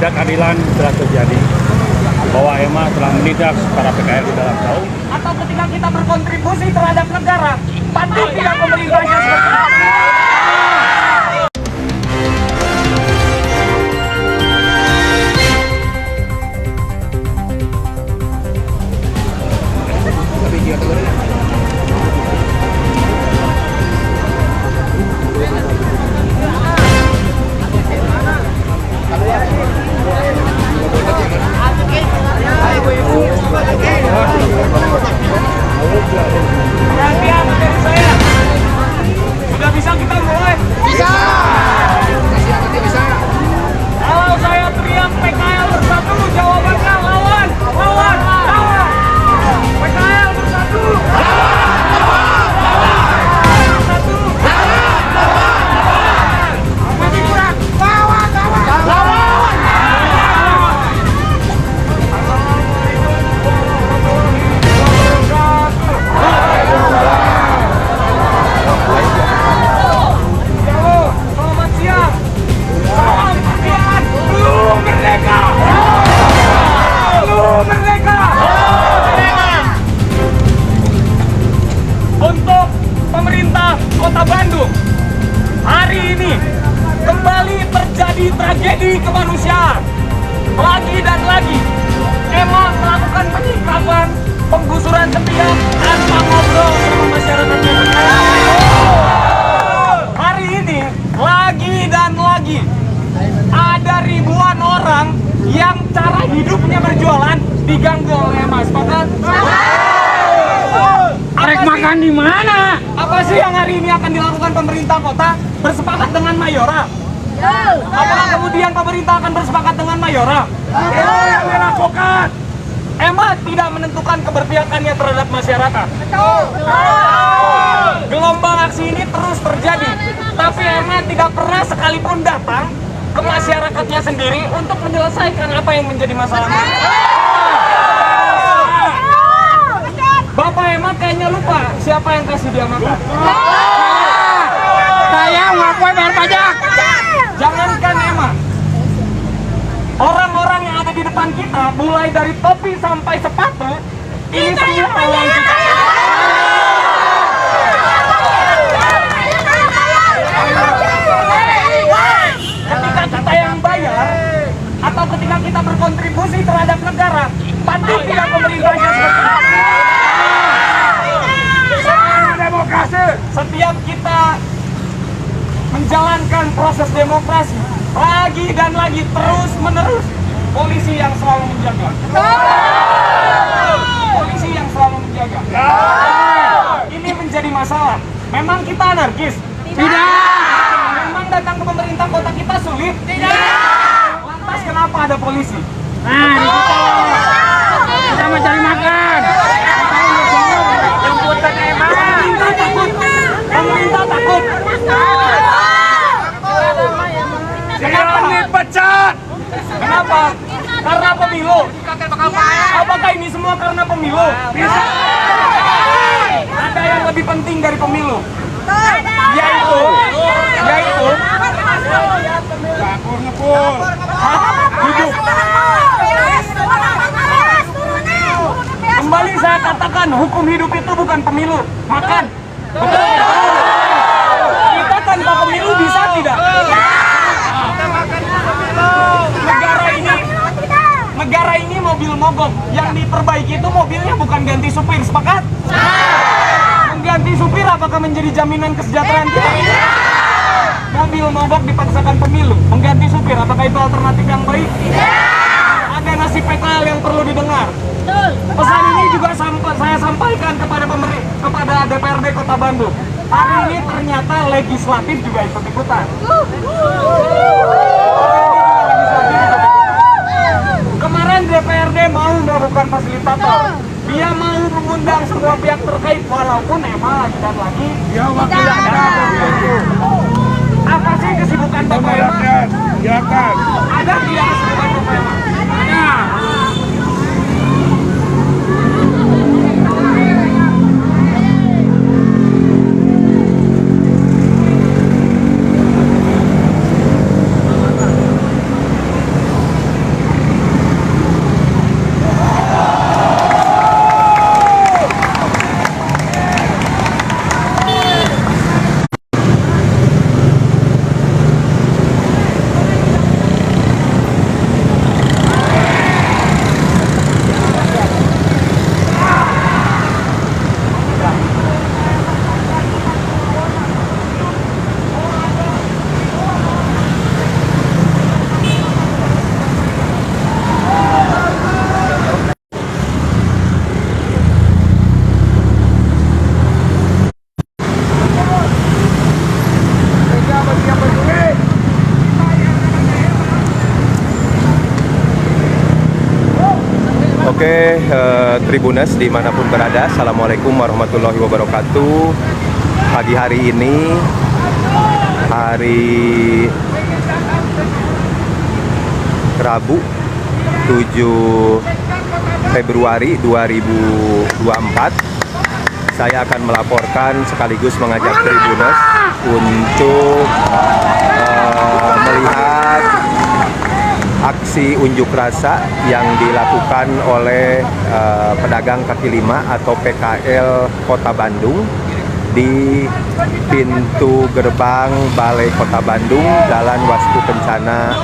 ketidakadilan telah terjadi, bahwa EMA telah menindak para PKL di dalam kaum. Atau ketika kita berkontribusi terhadap negara, patut tidak pemerintahnya seperti itu. Perhatian dari saya. Sudah bisa kita mulai? Bisa. Kalau saya teriak PKL bersatu, jawabannya lawan, lawan, lawan. PKL bersatu. Bersatu. Masih kurang. Lawan, lawan, lawan. Selamat siang. Salam perjuangan. Belum merdeka. Belum merdeka. Untuk pemerintah Kota Bandung, hari ini kembali terjadi tragedi kemanusiaan. Lagi dan lagi, EMA melakukan penyikapan penggusuran setiap tanpa ngobrol sama masyarakatnya. Hari ini, lagi dan lagi, ada ribuan orang yang cara hidupnya berjualan diganggu oleh EMA. Sepakat? Arek makan di mana? Apa sih yang hari ini akan dilakukan pemerintah kota? Bersepakat dengan Mayora? Apakah kemudian pemerintah akan bersepakat dengan Mayora? Yang dilakukan. EMA tidak menentukan keberpihakannya terhadap masyarakat. Gelombang aksi ini terus terjadi, tapi EMA tidak pernah sekalipun datang ke masyarakatnya sendiri untuk menyelesaikan apa yang menjadi masalahnya. Bapak EMA kayaknya lupa siapa yang kasih dia makan. Saya ngaku bayar pajak. Jangankan EMA, orang-orang yang ada di depan kita, mulai dari topi sampai sepatu, ini semua uang kita. Ketika kita yang bayar, atau ketika kita berkontribusi terhadap negara, patut tidak pemerintahnya seperti itu. Demokrasi. Setiap kita menjalankan proses demokrasi, lagi dan lagi, terus menerus, polisi yang selalu menjaga. Polisi yang selalu menjaga. Ini menjadi masalah. Memang kita anarkis? Tidak. Memang datang ke pemerintah kota kita sulit? Tidak. Lantas kenapa ada polisi? Nah, kita mau cari makan. Jemputan EMA. Pemerintah takut. Pemerintah takut. Kenapa dipecat? Kenapa? Karena pemilu. Apakah ini semua karena pemilu? Bisa. Ada yang lebih penting dari pemilu. Yaitu hidup. Kembali saya katakan, hukum hidup itu bukan pemilu. Makan. Betul. Kita tanpa pemilu bisa tidak? Negara ini mobil mogok. Yang diperbaiki itu mobilnya, bukan ganti supir. Sepakat? Mengganti supir apakah menjadi jaminan kesejahteraan kita? Mobil mogok dipaksakan pemilu. Mengganti supir apakah itu alternatif yang baik? Ada nasib PKL yang perlu didengar. Pesan ini juga saya sampaikan kepada kepada DPRD Kota Bandung. Hari ini ternyata legislatif juga ikut-ikutan. Kemarin DPRD mau melakukan fasilitator. Dia mau mengundang semua pihak terkait, walaupun EMA lagi dan lagi tidak ada. Apa sih kesibukan Bapak EMA? Ada tidak kesibukan Bapak EMA? Ada. Oke, Tribuners dimanapun berada, Assalamualaikum warahmatullahi wabarakatuh. Pagi hari ini, hari Rabu 7 Februari 2024, saya akan melaporkan sekaligus mengajak Tribuners untuk melihat aksi unjuk rasa yang dilakukan oleh pedagang kaki lima atau PKL Kota Bandung di pintu gerbang Balai Kota Bandung, Jalan Wastu Kencana,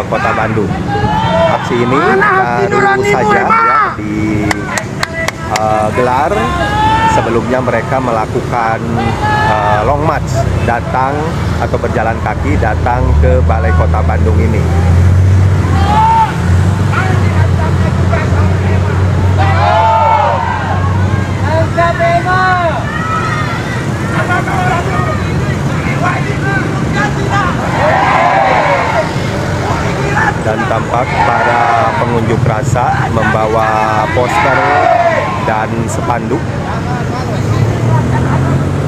Kota Bandung. Aksi ini baru saja ya digelar. Sebelumnya mereka melakukan long march, datang atau berjalan kaki datang ke Balai Kota Bandung ini. Dan tampak para pengunjuk rasa membawa poster dan spanduk.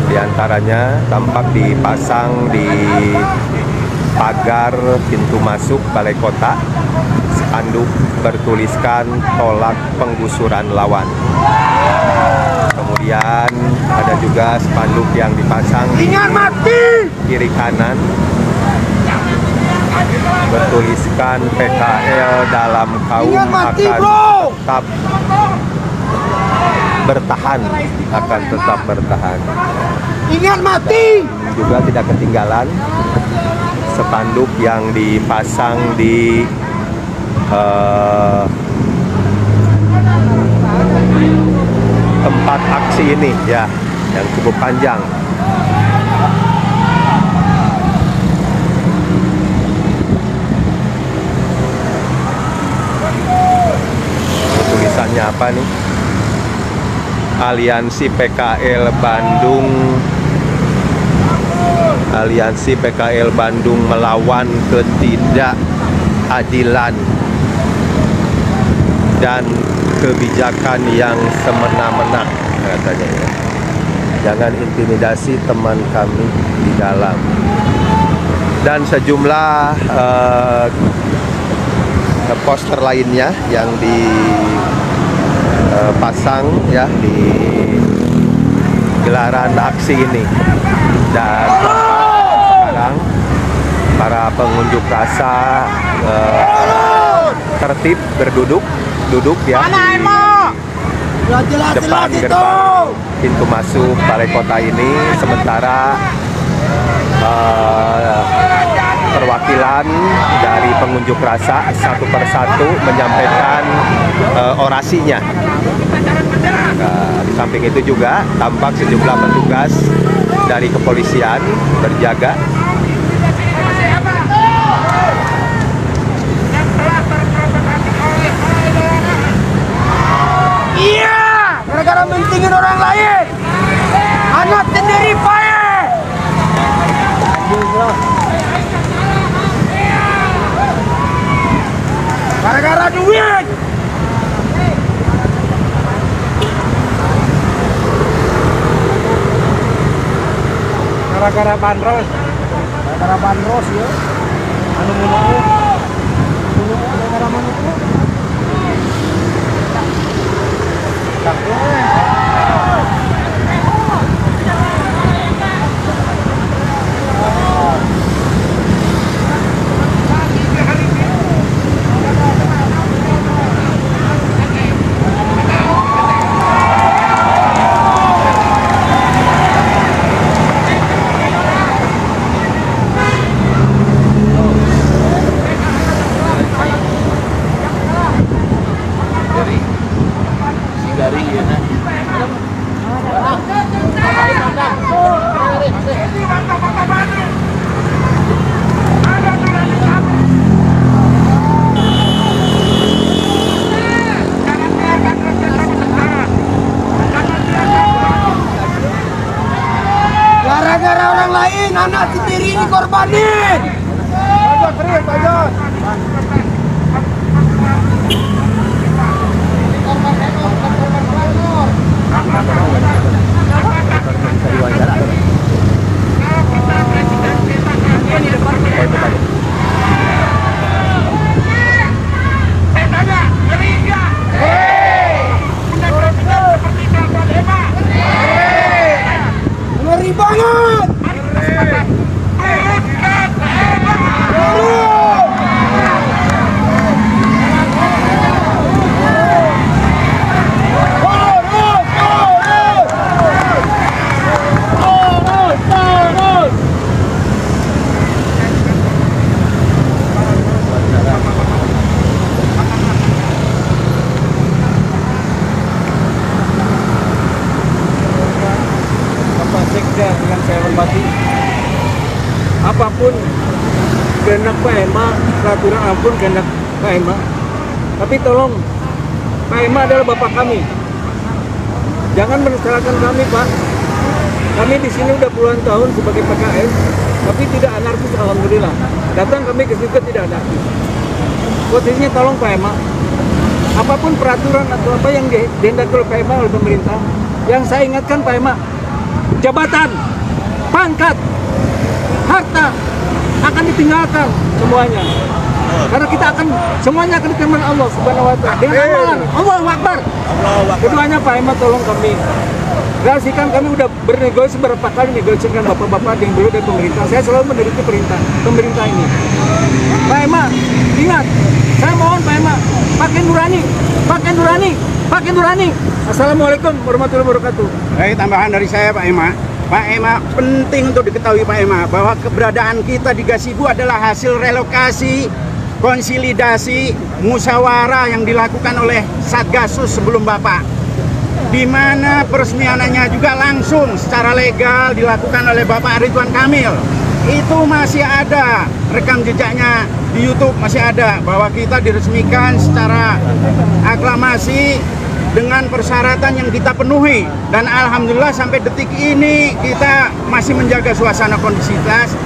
Di antaranya tampak dipasang di pagar pintu masuk Balai Kota, spanduk bertuliskan tolak penggusuran lawan. Kemudian ada juga spanduk yang dipasang di kiri kanan bertuliskan PKL dalam kaum akan tetap bertahan, akan tetap bertahan. Ingat mati. Juga tidak ketinggalan spanduk yang dipasang di tempat aksi ini ya, yang cukup panjang. Tulisannya apa nih? Aliansi PKL Bandung melawan ketidakadilan dan kebijakan yang semena-mena, katanya ya. Jangan intimidasi teman kami di dalam. Dan sejumlah poster lainnya yang dipasang ya di gelaran aksi ini. Dan sekarang para pengunjuk rasa tertib duduk ya di depan gerbang pintu masuk Balai Kota ini. Sementara perwakilan dari pengunjuk rasa satu persatu menyampaikan orasinya. Di samping itu juga tampak sejumlah petugas dari kepolisian berjaga. Iya, gara-gara mentingin orang lain. Anak sendiri payah. Gara-gara duit. Gara-gara bandros. Gara-gara bandros ya. Anu mulu. Gara-gara mana tuh? Gara-gara orang lain, anak sendiri dikorbanin. Bajos, apapun kehendak Pak Ema. Tapi tolong, Pak Ema adalah bapak kami. Jangan mensalahkan kami, Pak. Kami di sini udah puluhan tahun sebagai PKS, tapi tidak anarkis, alhamdulillah. Datang kami ke situ tidak anarkis. Posisinya tolong Pak Ema, apapun peraturan atau apa yang dihendaki oleh Pak Ema oleh pemerintah, yang saya ingatkan Pak Ema, jabatan, pangkat, harta akan ditinggalkan semuanya. Karena kita akan semuanya akan diterima Allah Subhanahu wa taala. Dengan amalan Allahu Akbar. Keduanya Pak Ema tolong kami. Realisasikan kami udah bernegosiasi berapa kali negosiasi dengan bapak-bapak yang dulu dari pemerintah. Saya selalu menderita pemerintah ini. Pak Ema, ingat, saya mohon Pak Ema, pakai nurani, pakai nurani, pakai nurani. Assalamualaikum warahmatullahi wabarakatuh. Baik, tambahan dari saya Pak Ema. Pak Ema, penting untuk diketahui Pak Ema bahwa keberadaan kita di Gasibu adalah hasil relokasi, konsolidasi, musyawarah yang dilakukan oleh Satgasus sebelum Bapak, di mana peresmiannya juga langsung secara legal dilakukan oleh Bapak Ridwan Kamil. Itu masih ada rekam jejaknya di YouTube, masih ada bahwa kita diresmikan secara aklamasi dengan persyaratan yang kita penuhi, dan alhamdulillah sampai detik ini kita masih menjaga suasana kondisitas.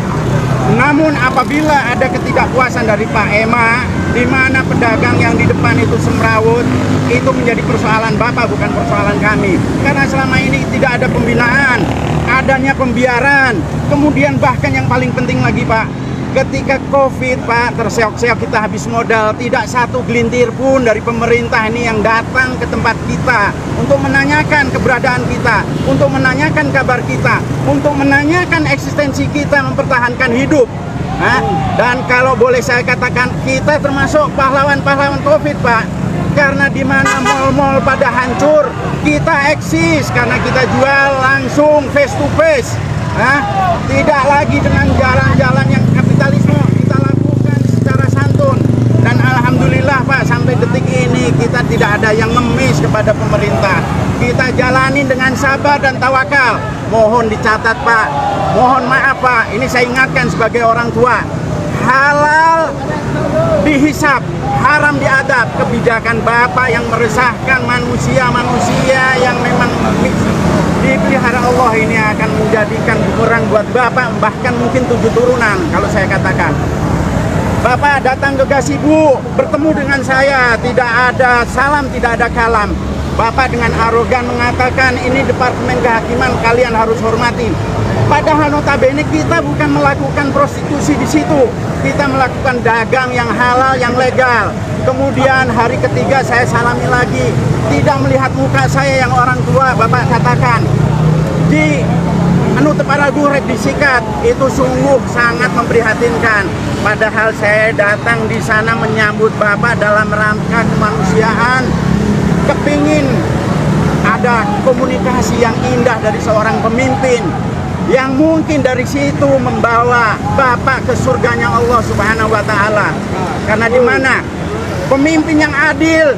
Namun apabila ada ketidakpuasan dari Pak Ema, di mana pedagang yang di depan itu semrawut, itu menjadi persoalan Bapak, bukan persoalan kami. Karena selama ini tidak ada pembinaan, adanya pembiaran. Kemudian bahkan yang paling penting lagi Pak, ketika Covid Pak, terseok-seok kita habis modal, tidak satu gelintir pun dari pemerintah ini yang datang ke tempat kita untuk menanyakan keberadaan kita, untuk menanyakan kabar kita, untuk menanyakan eksistensi kita mempertahankan hidup. Dan kalau boleh saya katakan, kita termasuk pahlawan-pahlawan Covid Pak, karena di mana mal-mal pada hancur, kita eksis karena kita jual langsung face to face. Tidak lagi dengan jalan-jalan yang kapitalisme, kita lakukan secara santun. Dan alhamdulillah Pak, sampai detik ini kita tidak ada yang ngemis kepada pemerintah. Kita jalani dengan sabar dan tawakal. Mohon dicatat Pak, mohon maaf Pak, ini saya ingatkan sebagai orang tua, halal dihisap, haram diadab. Kebijakan Bapak yang meresahkan manusia-manusia yang memang dipelihara Allah ini akan menjadikan bumerang buat Bapak, bahkan mungkin 7 turunan kalau saya katakan. Bapak datang ke Gasibu, bertemu dengan saya, tidak ada salam, tidak ada kalam. Bapak dengan arogan mengatakan ini Departemen Kehakiman, kalian harus hormati. Padahal notabene kita bukan melakukan prostitusi di situ, kita melakukan dagang yang halal, yang legal. Kemudian hari ketiga saya salami lagi, tidak melihat muka saya yang orang tua, Bapak katakan di Tepara Guret disikat, itu sungguh sangat memprihatinkan. Padahal saya datang di sana menyambut Bapak dalam rangka kemanusiaan, kepingin ada komunikasi yang indah dari seorang pemimpin yang mungkin dari situ membawa Bapak ke surganya Allah Subhanahu wa taala. Karena di mana pemimpin yang adil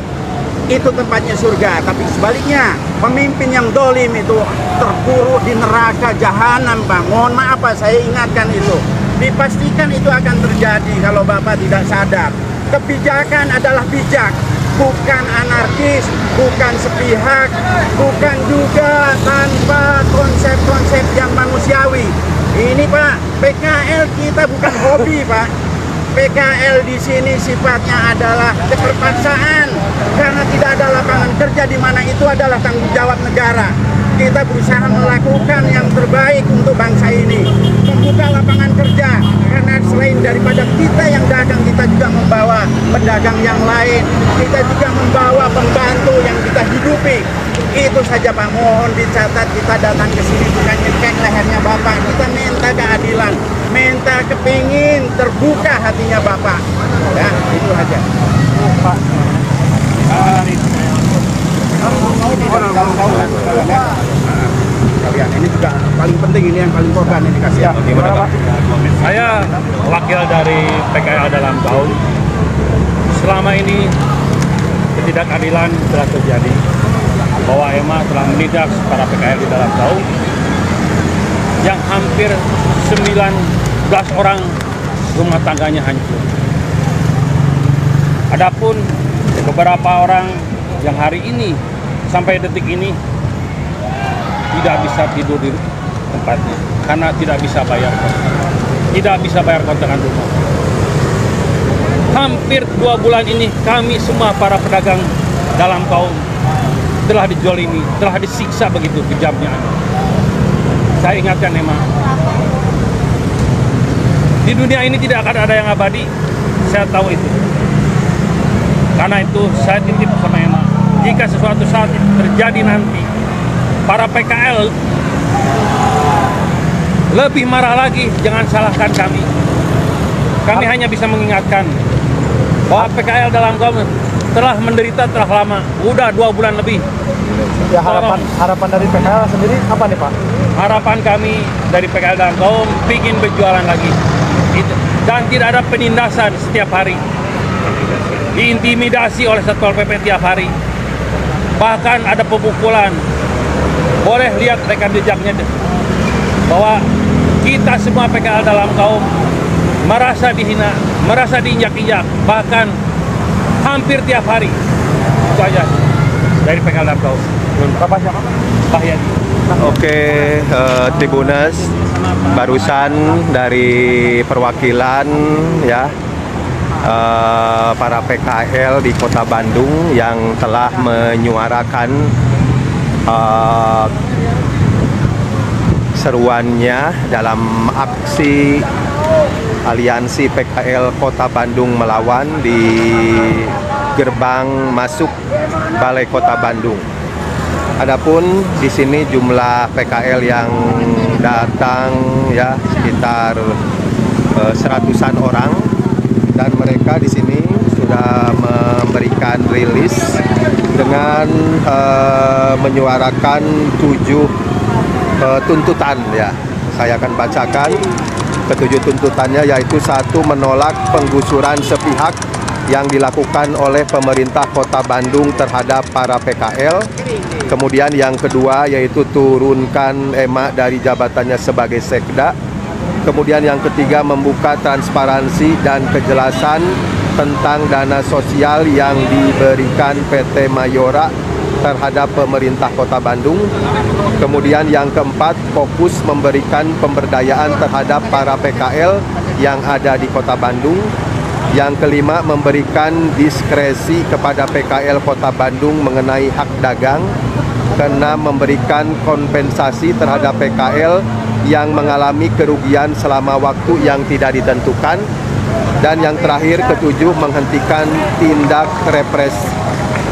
itu tempatnya surga, tapi sebaliknya pemimpin yang dolim itu terpuruk di neraka jahanam Pak. Mohon maaf Pak, saya ingatkan itu. Dipastikan itu akan terjadi kalau Bapak tidak sadar. Kebijakan adalah bijak, bukan anarkis, bukan sepihak, bukan juga tanpa konsep-konsep yang manusiawi. Ini Pak, PKL kita bukan hobi Pak. PKL di sini sifatnya adalah keterpaksaan karena tidak ada lapangan kerja, di mana itu adalah tanggung jawab negara. Kita berusaha melakukan yang terbaik untuk bangsa ini, membuka lapangan kerja, karena selain daripada kita yang dagang, kita juga membawa pedagang yang lain, kita juga membawa pembantu yang kita hidupi. Itu saja Pak, mohon dicatat, kita datang ke sini bukan nyekek lehernya Bapak, kita minta keadilan, minta kepingin terbuka hatinya Bapak. Ya, itu aja. Pak. Kalian ini juga paling penting, ini yang paling korban ini kasih. Gimana Pak? Saya wakil dari PKL dalam tahun. Selama ini ketidakadilan telah terjadi, bahwa EMA telah menindak para PKL di dalam tahun yang hampir 19 orang rumah tangganya hancur. Adapun beberapa orang yang hari ini sampai detik ini tidak bisa tidur di tempatnya karena tidak bisa bayar kontrakan rumah. Hampir 2 bulan ini kami semua para pedagang dalam kaum telah dijolimi, telah disiksa begitu kejamnya. Saya ingatkan Ema, di dunia ini tidak akan ada yang abadi. Saya tahu itu. Karena itu saya titip sama Ema, jika sesuatu saat itu terjadi nanti, para PKL lebih marah lagi, jangan salahkan kami. Kami hanya bisa mengingatkan bahwa PKL dalam kaum telah menderita telah lama, udah 2 bulan lebih. Ya, harapan dari PKL sendiri apa nih Pak? Harapan kami dari PKL dalam kaum bikin berjualan lagi. Dan tidak ada penindasan setiap hari. Diintimidasi oleh Satpol PP tiap hari. Bahkan ada pemukulan. Boleh lihat rekam jejaknya bahwa kita semua PKL dalam kaum merasa dihina, merasa diinjak-injak, bahkan hampir tiap hari. Itu aja dari PKL dalam kaum. Bapak siapa? Pak Yadi. Oke, Tribuners, barusan dari perwakilan ya para PKL di Kota Bandung yang telah menyuarakan seruannya dalam aksi Aliansi PKL Kota Bandung Melawan di gerbang masuk Balai Kota Bandung. Adapun di sini jumlah PKL yang datang ya sekitar 100-an orang, dan mereka di sini sudah memberikan rilis dengan menyuarakan 7 tuntutan ya. Saya akan bacakan ke-7 tuntutannya, yaitu 1, menolak penggusuran sepihak yang dilakukan oleh pemerintah Kota Bandung terhadap para PKL. Kemudian yang kedua yaitu turunkan Ema dari jabatannya sebagai Sekda. Kemudian yang ketiga membuka transparansi dan kejelasan tentang dana sosial yang diberikan PT Mayora terhadap pemerintah Kota Bandung. Kemudian yang keempat, fokus memberikan pemberdayaan terhadap para PKL yang ada di Kota Bandung. Yang kelima, memberikan diskresi kepada PKL Kota Bandung mengenai hak dagang. Keenam, memberikan kompensasi terhadap PKL yang mengalami kerugian selama waktu yang tidak ditentukan. Dan yang terakhir, ke-7, menghentikan tindak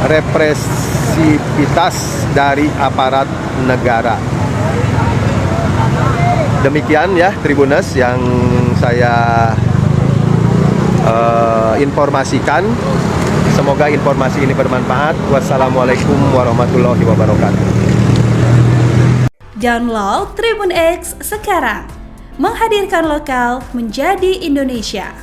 represivitas dari aparat negara. Demikian ya Tribuners yang saya informasikan. Semoga informasi ini bermanfaat. Wassalamualaikum warahmatullahi wabarakatuh. Download Tribun X sekarang, menghadirkan lokal menjadi Indonesia.